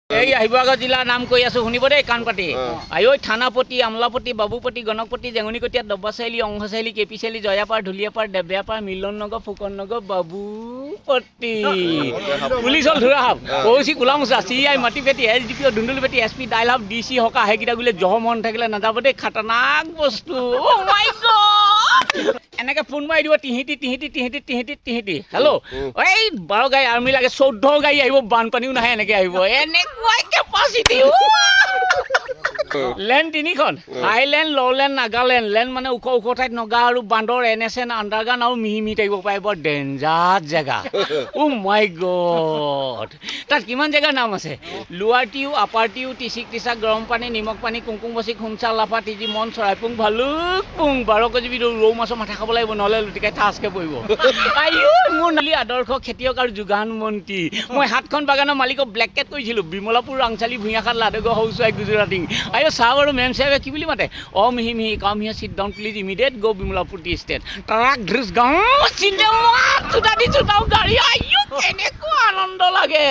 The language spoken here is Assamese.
এই আহিবগা জিলাৰ নাম কৈ আছো শুনিব দেই কাণ পাতি আই ঐ থানাপতি আমলাপতি বাবুপতি গণকপতি জেঙনিকটীয়া দব্বাচাৰিলি অংশচাৰিলি কেপি চাৰিলি জয়াপাৰ ঢুলীয়াপাৰ দেবেয়াপাৰ মিলন নগৰ ফুকন নগৰ বাবুপতি পুলিচ হল ধৰা হাব ওচি কোলামুচা চিআই মাটি পেটি এছডিপি ধুন্দুলি পেটি এছপি ডাইল হাব ডিচি হকা হেকিটা গুলে জহ মন থাকিলে নাযাব দেই খাতৰনাক বস্তু ও মাই গড এনেকে ফোন মাৰি দিব তিহিতি হেল্ল' এই 12 গাড়ী আৰ্মি লাগে 14 গাড়ী আহিব বানপানীও নাহে এনেকে আহিব এনেকুৱাই কেপাচিটি লেণ্ড তিনিখন হাইলেণ্ড ললেণ্ড নাগালেণ্ড লেণ্ড মানে ওখ ওখ ঠাইত নগা আৰু বান্দৰ NSN আণ্ডাৰগ্ৰাউণ্ড আৰু মিহি থাকিব পাৰে বৰ ডেঞ্জাৰ জেগা ও মাই গড তাত কিমান জেগাৰ নাম আছে লোৱাৰ টিউ আপাৰ টিউ টিচিক টিচাক গৰম পানী নিমখ পানী কুংকুম বচি খুমচা লাফা টিজি মন চৰাইপুং ভালুকপুং 12 কেজি ৰৌ মাছৰ মাথা খাব লাগিব নহ'লে লুটিকাই ঠাচকে পৰিব আইও মোৰ নালি আদৰ্শ খেতিয়ক আৰু যোগান মন্ত্ৰী মই হাতখন বাগানৰ মালিকক ব্লেকেট কৰিছিলোঁ বিমলাপুৰ ৰাংচালি ভূঞাখাত লাডগা হাউচৱাইফ গুজৰাটী আইও চাহ আৰু মেম সাহেবে কি বুলি মাতে অ মিহি মিহি come here sit down please immediate go Bimalapur tea estate truck ড্ৰিস গাঁও চিন্তা চুটা দি চুটাও গাড়ী আইও কেনেকুৱা আনন্দ লাগে